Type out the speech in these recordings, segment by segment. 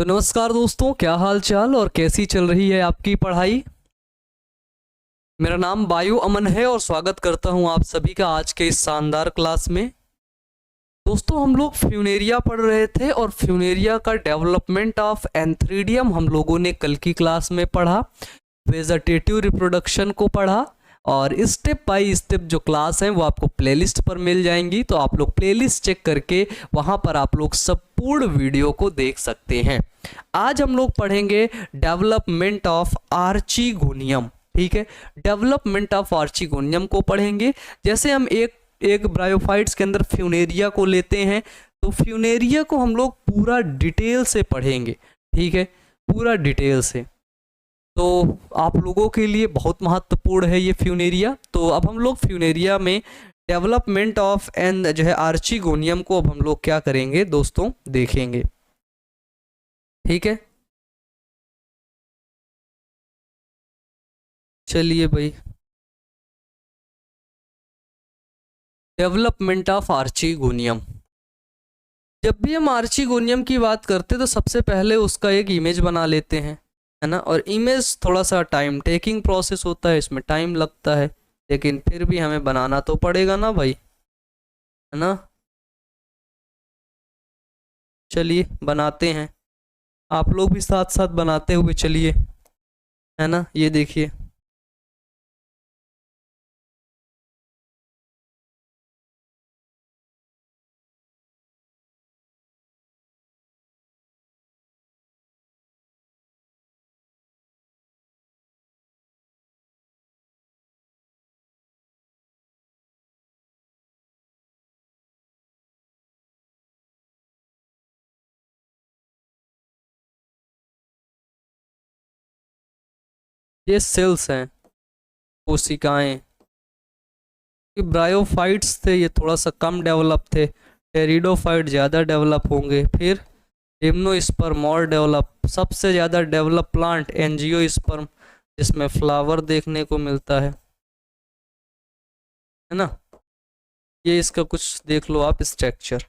तो नमस्कार दोस्तों, क्या हाल चाल और कैसी चल रही है आपकी पढ़ाई। मेरा नाम वायु अमन है और स्वागत करता हूं आप सभी का आज के इस शानदार क्लास में। दोस्तों, हम लोग फ्यूनेरिया पढ़ रहे थे और फ्यूनेरिया का डेवलपमेंट ऑफ एंथ्रीडियम हम लोगों ने कल की क्लास में पढ़ा। वेजिटेटिव रिप्रोडक्शन को पढ़ा और स्टेप बाय स्टेप जो क्लास है वो आपको प्लेलिस्ट पर मिल जाएंगी, तो आप लोग प्लेलिस्ट चेक करके वहां पर आप लोग संपूर्ण वीडियो को देख सकते हैं। आज हम लोग पढ़ेंगे डेवलपमेंट ऑफ आर्चिगोनियम। ठीक है, डेवलपमेंट ऑफ आर्चिगोनियम को पढ़ेंगे। जैसे हम एक एक ब्रायोफाइट्स के अंदर फ्यूनेरिया को लेते हैं, तो फ्यूनेरिया को हम लोग पूरा डिटेल से पढ़ेंगे। ठीक है, पूरा डिटेल से, तो आप लोगों के लिए बहुत महत्वपूर्ण है ये फ्यूनेरिया। तो अब हम लोग फ्यूनेरिया में डेवलपमेंट ऑफ एंड जो है आर्चिगोनियम को अब हम लोग क्या करेंगे दोस्तों, देखेंगे। ठीक है, चलिए भाई, डेवलपमेंट ऑफ आर्चिगोनियम। जब भी हम आर्चिगोनियम की बात करते हैं तो सबसे पहले उसका एक इमेज बना लेते हैं, है ना। और इमेज थोड़ा सा टाइम टेकिंग प्रोसेस होता है, इसमें टाइम लगता है, लेकिन फिर भी हमें बनाना तो पड़ेगा ना भाई, है ना। चलिए बनाते हैं, आप लोग भी साथ साथ बनाते हुए चलिए, है ना। ये देखिए, ये सेल्स हैं, कोशिकाएं। कि ब्रायोफाइट्स थे ये थोड़ा सा कम डेवलप थे, टेरिडोफाइट ज़्यादा डेवलप होंगे, फिर जिम्नोस्पर्म और डेवलप। सबसे ज़्यादा डेवलप प्लांट एंजियोस्पर्म, जिसमें फ्लावर देखने को मिलता है ना। ये इसका कुछ देख लो आप स्ट्रक्चर।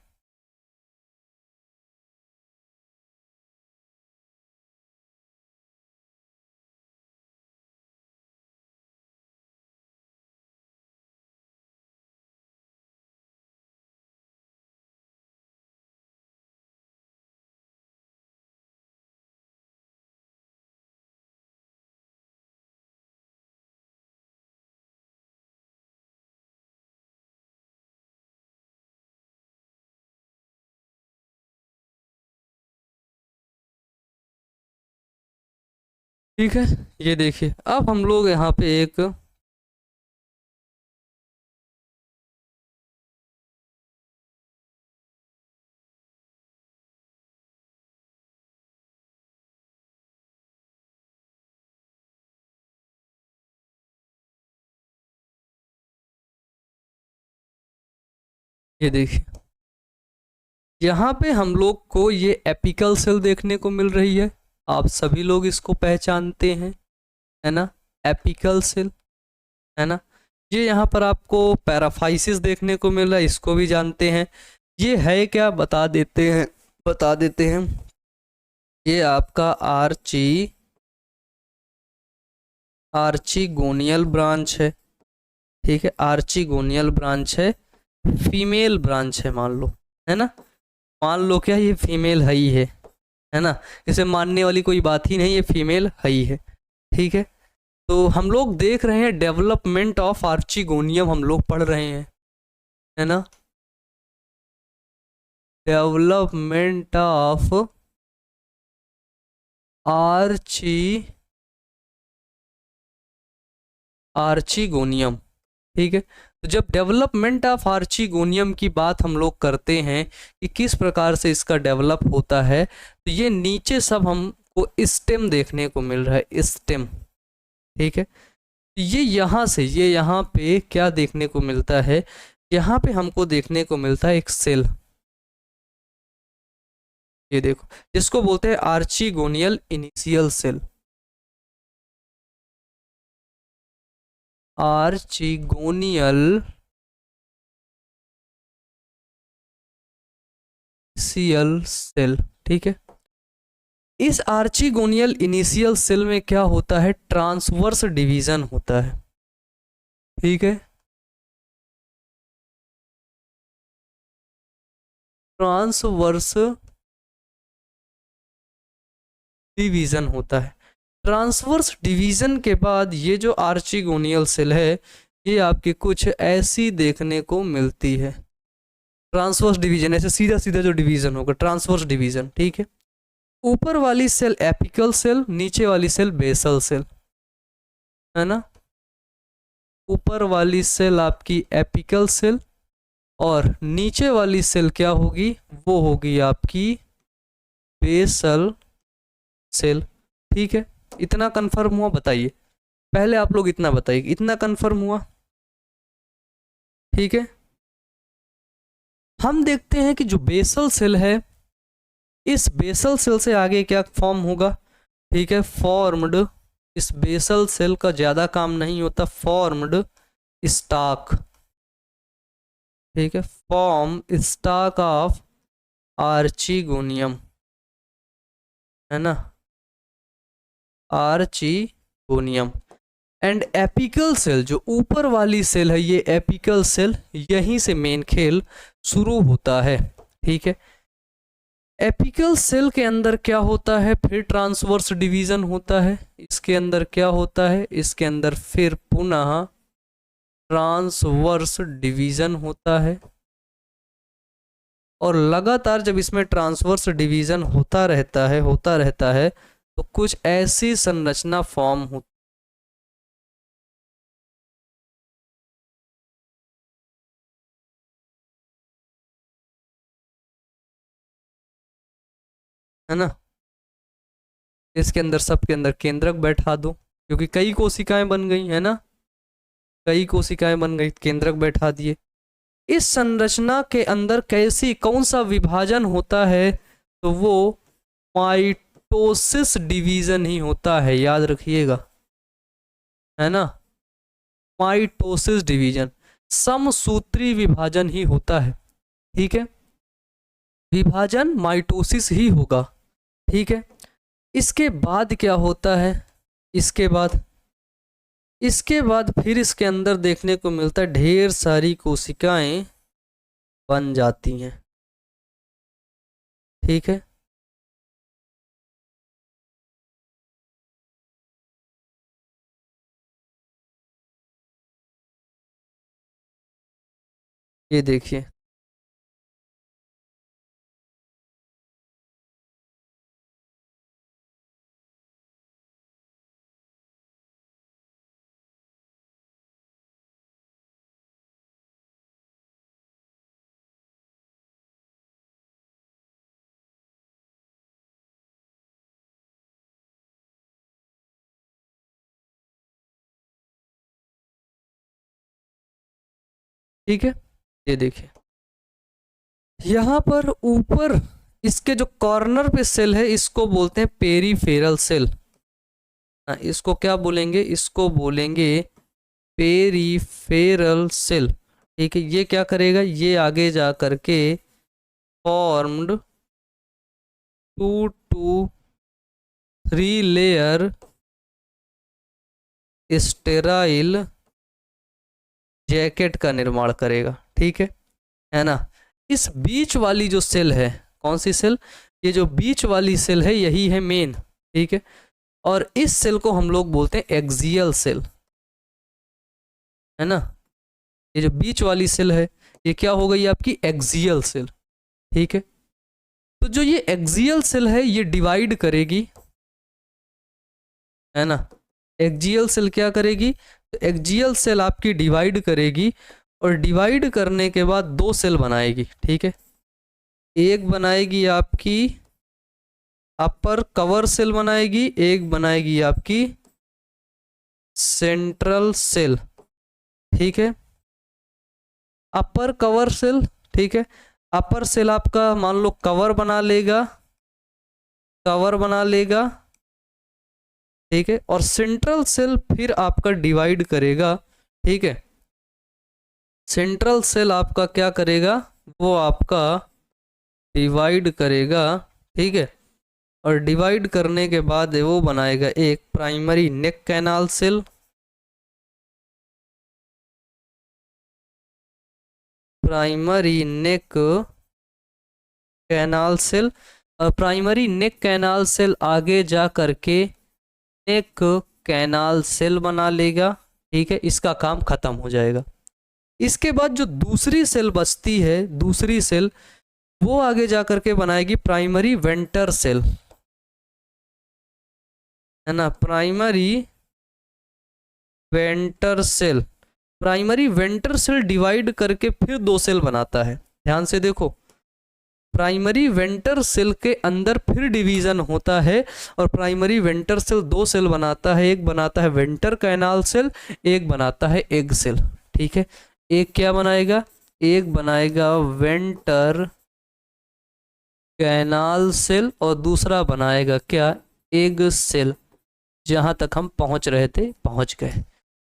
ठीक है, ये देखिए, अब हम लोग यहाँ पे एक, ये देखिए, यहाँ पे हम लोग को ये एपिकल सेल देखने को मिल रही है। आप सभी लोग इसको पहचानते हैं, है ना, एपिकल सेल, है ना। ये यहाँ पर आपको पैराफाइसिस देखने को मिल रहा है, इसको भी जानते हैं। ये है क्या, बता देते हैं। ये आपका आर्चिगोनियल ब्रांच है। ठीक है, आर्चिगोनियल ब्रांच है, फीमेल ब्रांच है मान लो, है ना। मान लो क्या, ये फीमेल है ना। इसे मानने वाली कोई बात ही नहीं, ये फीमेल है। ठीक है, तो हम लोग देख रहे हैं डेवलपमेंट ऑफ आर्चिगोनियम, हम लोग पढ़ रहे हैं, है ना। Development of archegonium. ठीक है, तो जब डेवलपमेंट ऑफ आर्चिगोनियम की बात हम लोग करते हैं कि किस प्रकार से इसका डेवलप होता है, तो ये नीचे सब हमको स्टेम देखने को मिल रहा है, स्टेम। ठीक है, ये यहाँ पे क्या देखने को मिलता है, यहाँ पे हमको देखने को मिलता है एक सेल। ये देखो, जिसको बोलते हैं आर्चिगोनियल इनिशियल सेल। आर्चिगोनियल इनिशियल सेल, ठीक है। इस आर्चिगोनियल इनिशियल सेल में क्या होता है, ट्रांसवर्स डिवीजन होता है। ठीक है, ट्रांसवर्स डिवीजन होता है। ट्रांसवर्स डिवीजन के बाद ये जो आर्चिगोनियल सेल है ये आपकी कुछ ऐसी देखने को मिलती है। ट्रांसवर्स डिवीजन ऐसे सीधा सीधा जो डिवीजन होगा ट्रांसवर्स डिवीजन। ठीक है, ऊपर वाली सेल एपिकल सेल, नीचे वाली सेल बेसल सेल, है ना। ऊपर वाली सेल आपकी एपिकल सेल और नीचे वाली सेल क्या होगी, वो होगी आपकी बेसल सेल। ठीक है, इतना कंफर्म हुआ, बताइए पहले आप लोग इतना बताइए, इतना कंफर्म हुआ। ठीक है, हम देखते हैं कि जो बेसल सेल है, इस बेसल सेल से आगे क्या फॉर्म होगा। ठीक है, फॉर्म्ड, इस बेसल सेल का ज्यादा काम नहीं होता, फॉर्म्ड स्टॉक। ठीक है, फॉर्म स्टॉक ऑफ आर्चिगोनियम, है ना, आर्चिगोनियम। एंड एपिकल सेल, जो ऊपर वाली सेल है ये एपिकल सेल, यहीं से मेन खेल शुरू होता है। ठीक है, एपिकल सेल के अंदर क्या होता है, फिर ट्रांसवर्स डिवीजन होता है। इसके अंदर क्या होता है, इसके अंदर फिर पुनः ट्रांसवर्स डिवीजन होता है। और लगातार जब इसमें ट्रांसवर्स डिवीजन होता रहता है तो कुछ ऐसी संरचना फॉर्म होती है ना। इसके अंदर सबके अंदर केंद्रक बैठा दो, क्योंकि कई कोशिकाएं बन गई है ना, कई कोशिकाएं बन गई, केंद्रक बैठा दिए। इस संरचना के अंदर कैसी कौन सा विभाजन होता है, तो वो माइटोसिस डिवीजन ही होता है, याद रखिएगा, है ना। माइटोसिस डिवीजन, समसूत्री विभाजन ही होता है। ठीक है, विभाजन माइटोसिस ही होगा। ठीक है, इसके बाद क्या होता है, इसके बाद फिर इसके अंदर देखने को मिलता है ढेर सारी कोशिकाएं बन जाती हैं। ठीक है, ये देखिए, ठीक है, ये देखिए यहाँ पर ऊपर इसके जो कॉर्नर पे सेल है इसको बोलते हैं पेरीफेरल सेल। इसको क्या बोलेंगे, इसको बोलेंगे पेरीफेरल सेल। ठीक है, ये क्या करेगा, ये आगे जा करके formed 2 to 3 layer sterile jacket का निर्माण करेगा। ठीक है ना। इस बीच वाली जो सेल है, कौन सी सेल, ये जो बीच वाली सेल है यही है मेन। ठीक है, और इस सेल को हम लोग बोलते हैं एक्सियल सेल, है ना। ये जो बीच वाली सेल है ये क्या हो गई आपकी एक्सियल सेल। ठीक है, तो जो ये एक्सियल सेल है ये डिवाइड करेगी, है ना। एक्सियल सेल क्या करेगी, तो एक्सियल सेल आपकी डिवाइड करेगी और डिवाइड करने के बाद 2 सेल बनाएगी। ठीक है, एक बनाएगी आपकी अपर कवर सेल बनाएगी, एक बनाएगी आपकी सेंट्रल सेल। ठीक है, अपर कवर सेल, ठीक है, अपर सेल आपका मान लो कवर बना लेगा, ठीक है, और सेंट्रल सेल फिर आपका डिवाइड करेगा। ठीक है, सेंट्रल सेल आपका क्या करेगा, वो आपका डिवाइड करेगा। ठीक है, और डिवाइड करने के बाद वो बनाएगा एक primary neck canal cell, primary neck canal cell. और प्राइमरी नेक कैनाल सेल आगे जा करके नेक कैनाल सेल बना लेगा। ठीक है, इसका काम खत्म हो जाएगा। इसके बाद जो दूसरी सेल बचती है, दूसरी सेल वो आगे जा करके बनाएगी प्राइमरी वेंटर सेल, है ना, primary venter cell. Primary venter cell divide करके फिर दो सेल बनाता है। ध्यान से देखो, प्राइमरी वेंटर सेल के अंदर फिर डिवीजन होता है और प्राइमरी वेंटर सेल दो सेल बनाता है। एक बनाता है वेंटर कैनाल सेल, एक बनाता है एग सेल। ठीक है, एक क्या बनाएगा, एक बनाएगा वेंटर कैनाल सेल और दूसरा बनाएगा क्या, एग सेल। जहां तक हम पहुंच रहे थे पहुंच गए।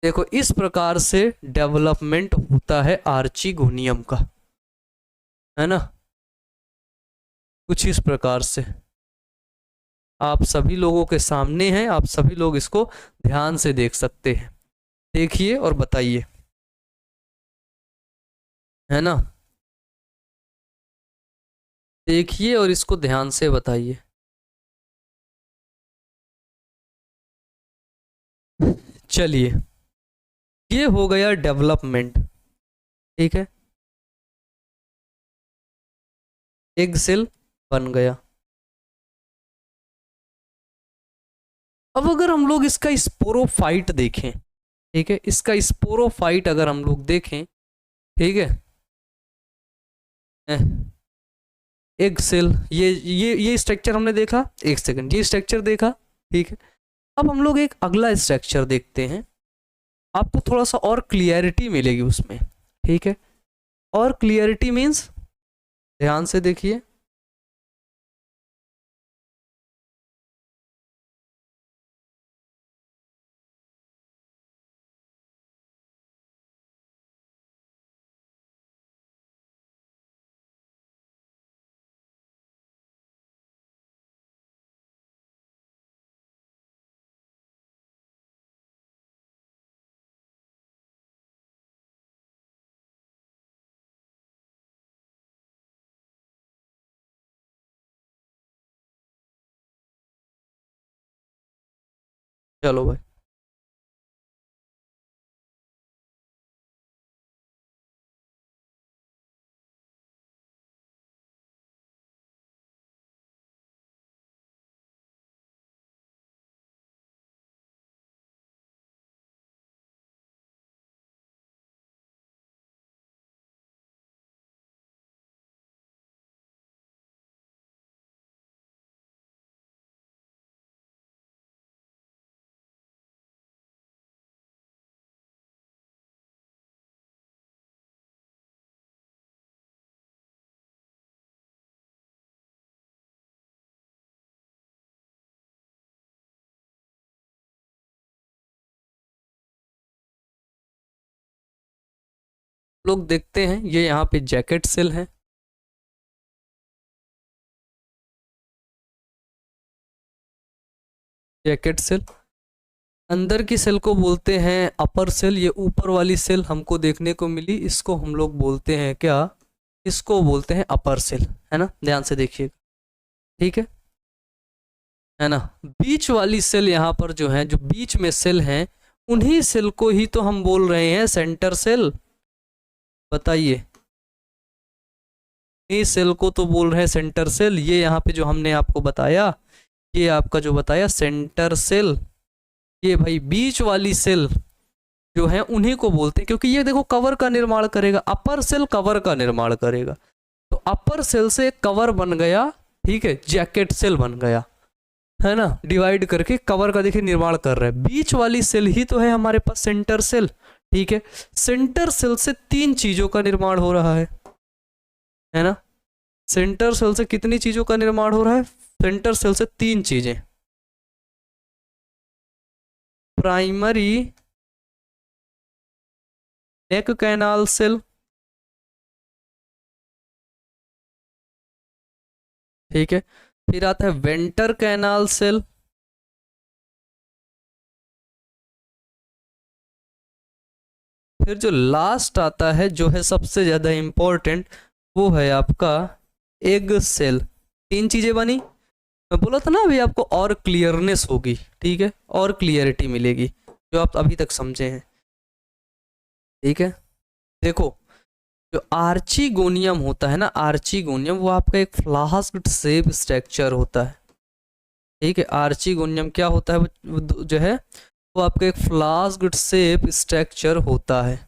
देखो इस प्रकार से डेवलपमेंट होता है आर्चीगोनियम का, है ना, कुछ इस प्रकार से। आप सभी लोगों के सामने हैं, आप सभी लोग इसको ध्यान से देख सकते हैं। देखिए और बताइए, है ना, देखिए और इसको ध्यान से बताइए। चलिए, ये हो गया डेवलपमेंट। ठीक है, एग सेल बन गया। अब अगर हम लोग इसका स्पोरोफाइट देखें, ठीक है, इसका स्पोरोफाइट अगर हम लोग देखें, ठीक है, एग सेल, ये स्ट्रक्चर हमने देखा, एक सेकंड, ये स्ट्रक्चर देखा। ठीक है, अब हम लोग एक अगला स्ट्रक्चर देखते हैं, आपको थोड़ा सा और क्लियरिटी मिलेगी उसमें। ठीक है, और क्लियरिटी मीन्स, ध्यान से देखिए, चलो भाई। लोग देखते हैं ये यहाँ पे जैकेट सेल है, जैकेट सेल। अंदर की सेल को बोलते हैं अपर सेल। ये ऊपर वाली सेल हमको देखने को मिली, इसको हम लोग बोलते हैं क्या, इसको बोलते हैं अपर सेल, है ना, ध्यान से देखिए। ठीक है ना, बीच वाली सेल यहाँ पर जो है, जो बीच में सेल हैं, उन्हीं सेल को ही तो हम बोल रहे हैं सेंटर सेल। बताइए, इस सेल को तो बोल रहे हैं सेंटर सेल। ये यहाँ पे जो हमने आपको बताया, ये आपका जो बताया सेंटर सेल, ये भाई बीच वाली सेल जो है उन्हीं को बोलते हैं, क्योंकि ये देखो कवर का निर्माण करेगा, अपर सेल कवर का निर्माण करेगा। तो अपर सेल से एक कवर बन गया, ठीक है, जैकेट सेल बन गया, है ना, डिवाइड करके कवर का देखिए निर्माण कर रहा है। बीच वाली सेल ही तो है हमारे पास सेंटर सेल। ठीक है, सेंटर सेल से तीन चीजों का निर्माण हो रहा है ना, सेंटर सेल से कितनी चीजों का निर्माण हो रहा है, सेंटर सेल से तीन चीजें, प्राइमरी नेक कैनाल सेल, ठीक है, फिर आता है वेंटर कैनाल सेल, फिर जो लास्ट आता है जो है सबसे ज़्यादा इम्पोर्टेंट, वो है आपका एग सेल। तीन चीज़ें बनी, मैं बोला था ना अभी आपको और क्लियरनेस होगी, ठीक है, और क्लियरिटी मिलेगी जो आप अभी तक समझे हैं, ठीक है। देखो, जो आर्चीगोनियम होता है ना, आर्चीगोनियम वो आपका एक फ्लास्क शेप स्ट्रक्चर होता है, ठीक है। आर्चीगोनियम क्या होता है, वो जो है वो आपका एक फ्लास्क शेप स्ट्रक्चर होता है।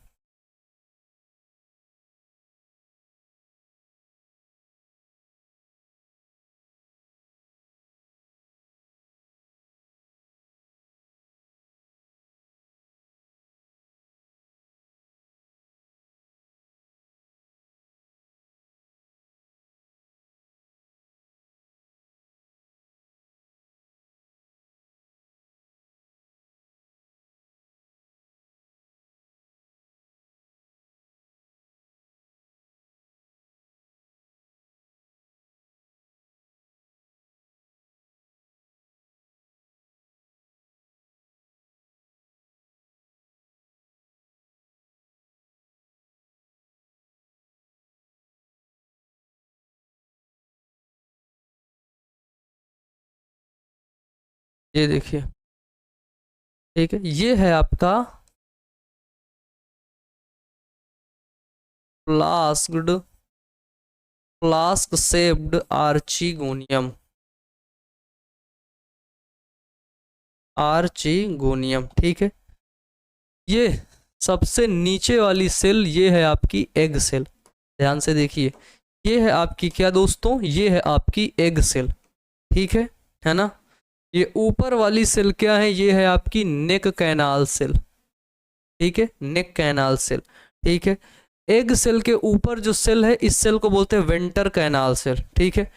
ये देखिए, ठीक है, ये है आपका फ्लास्क्ड फ्लास्क शेप्ड आर्चीगोनियम, आर्चीगोनियम, ठीक है। ये सबसे नीचे वाली सेल ये है आपकी एग सेल, ध्यान से देखिए, ये है आपकी क्या दोस्तों, ये है आपकी एग सेल, ठीक है ना। ये ऊपर वाली सेल क्या है, ये है आपकी नेक कैनाल सेल, ठीक है, नेक कैनाल सेल, ठीक है। एग सेल के ऊपर जो सेल है इस सेल को बोलते हैं वेंटर कैनाल सेल, ठीक है।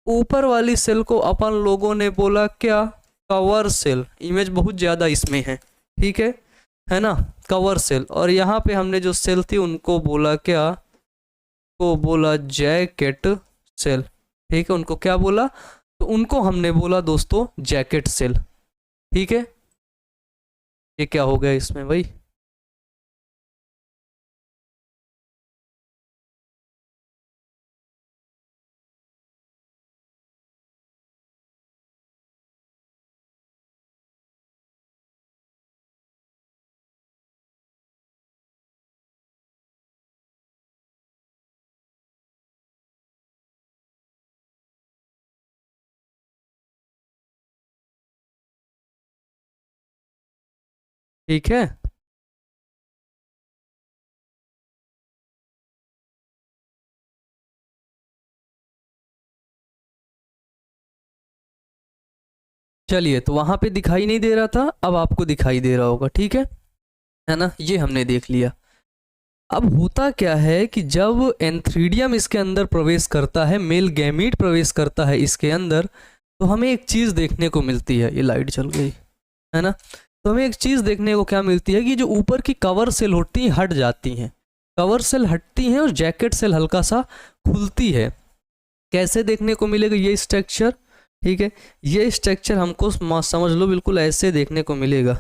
ऊपर वाली सेल को अपन लोगों ने बोला क्या, कवर सेल, इमेज बहुत ज़्यादा इसमें ठीक है ना, कवर सेल। और यहाँ पे हमने जो सेल थी उनको बोला क्या, को बोला जैकेट सेल, ठीक है, उनको क्या बोला, तो उनको हमने बोला दोस्तों जैकेट सेल, ठीक है। ये क्या हो गया इसमें भाई, ठीक है। चलिए, तो वहां पे दिखाई नहीं दे रहा था, अब आपको दिखाई दे रहा होगा, ठीक है ना, ये हमने देख लिया। अब होता क्या है कि जब एंथ्रीडियम इसके अंदर प्रवेश करता है, मेल गैमीट प्रवेश करता है इसके अंदर, तो हमें एक चीज़ देखने को मिलती है, ये लाइट चल गई है ना, तो हमें एक चीज़ देखने को क्या मिलती है कि जो ऊपर की कवर सेल होती हैं हट जाती हैं, कवर सेल हटती हैं और जैकेट सेल हल्का सा खुलती है। कैसे देखने को मिलेगा ये स्ट्रक्चर, ठीक है, ये स्ट्रक्चर हमको समझ लो बिल्कुल ऐसे देखने को मिलेगा,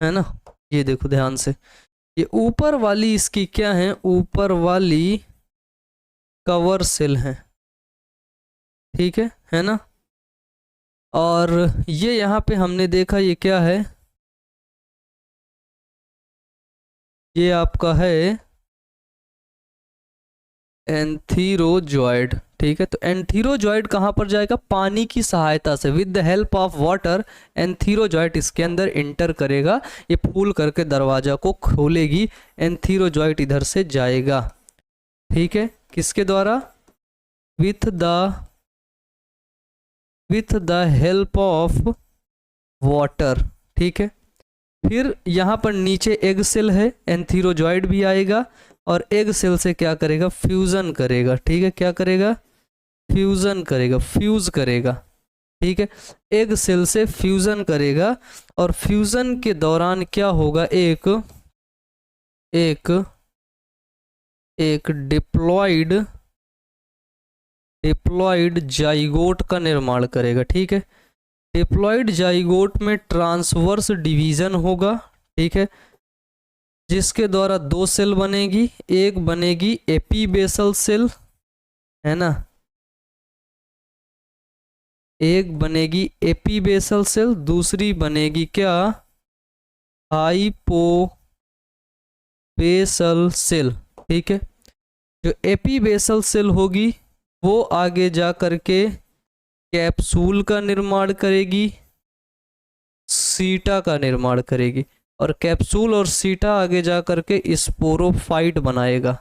है ना। ये देखो ध्यान से, ये ऊपर वाली इसकी क्या है, ऊपर वाली कवर सेल है, ठीक है ना। और ये यहाँ पे हमने देखा ये क्या है, ये आपका है एंथीरोजॉइड, ठीक है। तो एंथीरोजॉइड कहाँ पर जाएगा, पानी की सहायता से, with the help of water antherozoid इसके अंदर इंटर करेगा, ये फूल करके दरवाजा को खोलेगी, एंथीरोजॉइड इधर से जाएगा, ठीक है, किसके द्वारा, with the help of water, ठीक है। फिर यहाँ पर नीचे एग सेल है, एंथीरोजॉइड भी आएगा और एग सेल से क्या करेगा, फ्यूजन करेगा, ठीक है, क्या करेगा, फ्यूजन करेगा, फ्यूज करेगा, ठीक है, एग सेल से फ्यूजन करेगा और फ्यूजन के दौरान क्या होगा, एक डिप्लॉइड जाइगोट का निर्माण करेगा। ठीक है, डिप्लॉइड जाइगोट में ट्रांसवर्स डिवीजन होगा। ठीक है, जिसके द्वारा दो सेल बनेगी, एक बनेगी एपीबेसल सेल, है ना, एक बनेगी एपीबेसल सेल, दूसरी बनेगी क्या, हाइपोबेसल सेल। ठीक है, जो एपीबेसल सेल होगी वो आगे जा करके कैप्सूल का निर्माण करेगी, सीटा का निर्माण करेगी, और कैप्सूल और सीटा आगे जा करके स्पोरोफाइट बनाएगा,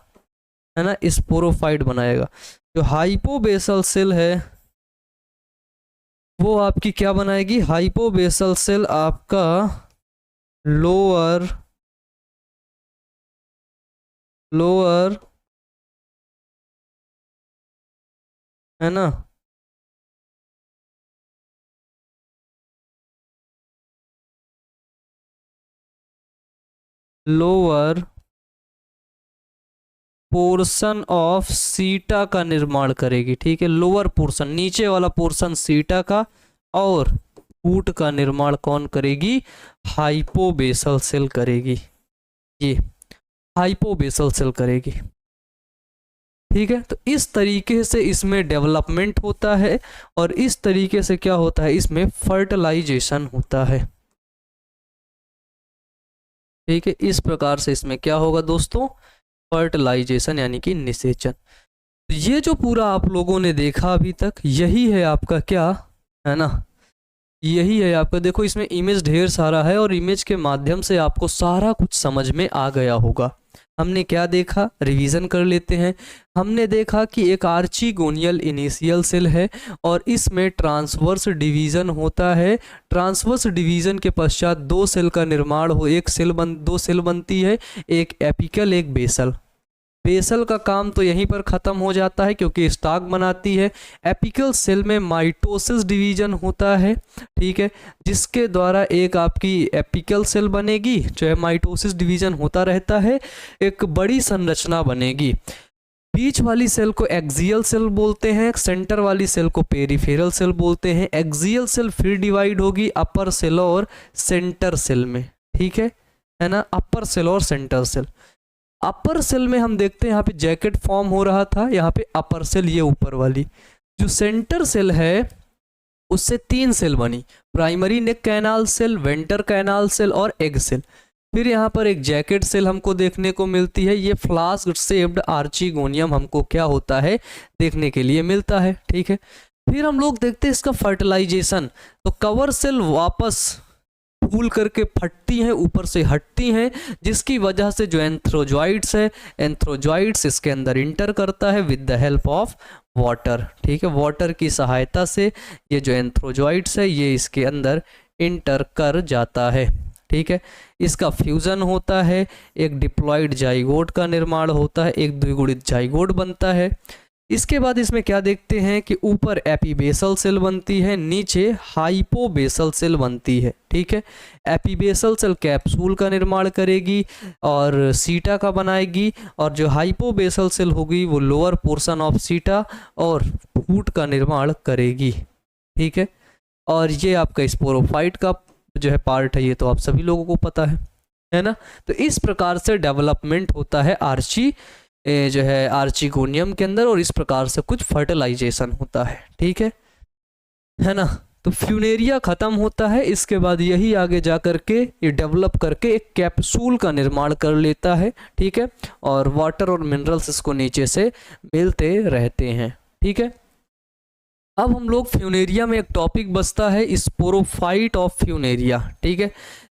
है ना, स्पोरोफाइट बनाएगा। जो हाइपोबेसल सेल है वो आपकी क्या बनाएगी, हाइपोबेसल सेल आपका लोअर है ना, लोअर पोर्शन ऑफ सीटा का निर्माण करेगी। ठीक है, लोअर पोर्शन, नीचे वाला पोर्शन सीटा का, और फूट का निर्माण कौन करेगी, हाइपोबेसल सेल करेगी, ये हाइपोबेसल सेल करेगी। ठीक है, तो इस तरीके से इसमें डेवलपमेंट होता है और इस तरीके से क्या होता है, इसमें फर्टिलाइजेशन होता है। ठीक है, इस प्रकार से इसमें क्या होगा दोस्तों, फर्टिलाइजेशन यानी कि निषेचन। तो ये जो पूरा आप लोगों ने देखा अभी तक, यही है आपका क्या, है ना, यही है आपका। देखो इसमें इमेज ढेर सारा है और इमेज के माध्यम से आपको सारा कुछ समझ में आ गया होगा। हमने क्या देखा, रिवीजन कर लेते हैं। हमने देखा कि एक आर्चीगोनियल इनिशियल सेल है और इसमें ट्रांसवर्स डिवीजन होता है। ट्रांसवर्स डिवीजन के पश्चात दो सेल का निर्माण हो, दो सेल बनती है, एक एपिकल एक बेसल। बेसल का काम तो यहीं पर ख़त्म हो जाता है क्योंकि स्टॉक बनाती है। एपिकल सेल में माइटोसिस डिवीजन होता है, ठीक है, जिसके द्वारा एक आपकी एपिकल सेल बनेगी, जो है माइटोसिस डिवीजन होता रहता है, एक बड़ी संरचना बनेगी। बीच वाली सेल को एक्सियल सेल बोलते हैं, सेंटर वाली सेल को पेरिफेरल सेल बोलते हैं। एक्सियल सेल फिर डिवाइड होगी अपर सेल और सेंटर सेल में, ठीक है ना, अपर सेल और सेंटर सेल। अपर सेल में हम देखते हैं यहाँ पे जैकेट फॉर्म हो रहा था, यहाँ पे अपर सेल ये ऊपर वाली। जो सेंटर सेल है उससे तीन सेल बनी, primary neck canal cell, venter canal cell और एग सेल। फिर यहाँ पर एक जैकेट सेल हमको देखने को मिलती है, ये फ्लास्क शेप्ड आर्चीगोनियम हमको क्या होता है देखने के लिए मिलता है, ठीक है। फिर हम लोग देखते हैं इसका फर्टिलाइजेशन। तो कवर सेल वापस फूल करके फटती हैं, ऊपर से हटती हैं, जिसकी वजह से जो एंथ्रोजॉइड्स है, एंथ्रोजॉइड्स इसके अंदर इंटर करता है with the help of water, ठीक है। वाटर की सहायता से ये जो एंथ्रोजॉइड्स है ये इसके अंदर इंटर कर जाता है, ठीक है। इसका फ्यूजन होता है, एक डिप्लॉइड जाइगोट का निर्माण होता है, एक द्विगुणित जाइगोट बनता है। इसके बाद इसमें क्या देखते हैं कि ऊपर एपीबेसल सेल बनती है, नीचे हाइपोबेसल सेल बनती है, ठीक है। एपीबेसल सेल कैप्सूल का निर्माण करेगी और सीटा का बनाएगी, और जो हाइपोबेसल सेल होगी वो लोअर पोर्शन ऑफ सीटा और फूट का निर्माण करेगी, ठीक है। और ये आपका स्पोरोफाइट का जो है पार्ट है, ये तो आप सभी लोगों को पता है ना। तो इस प्रकार से डेवलपमेंट होता है जो है आर्चीगोनियम के अंदर, और इस प्रकार से कुछ फर्टिलाइजेशन होता है, ठीक है ना। तो फ्यूनेरिया खत्म होता है, इसके बाद यही आगे जा करके ये डेवलप करके एक कैप्सूल का निर्माण कर लेता है, ठीक है, और वाटर और मिनरल्स इसको नीचे से मिलते रहते हैं, ठीक है। अब हम लोग फ्यूनेरिया में एक टॉपिक बचता है स्पोरोफाइट ऑफ फ्यूनेरिया, ठीक है।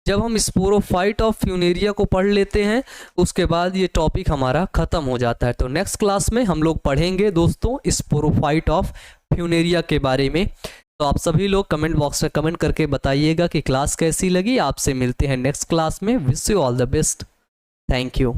जब हम स्पोरोफाइट ऑफ फ्यूनेरिया को पढ़ लेते हैं उसके बाद ये टॉपिक हमारा ख़त्म हो जाता है। तो नेक्स्ट क्लास में हम लोग पढ़ेंगे दोस्तों स्पोरोफाइट ऑफ फ्यूनेरिया के बारे में। तो आप सभी लोग कमेंट बॉक्स में कमेंट करके बताइएगा कि क्लास कैसी लगी। आपसे मिलते हैं नेक्स्ट क्लास में। Wish you all the best. Thank you.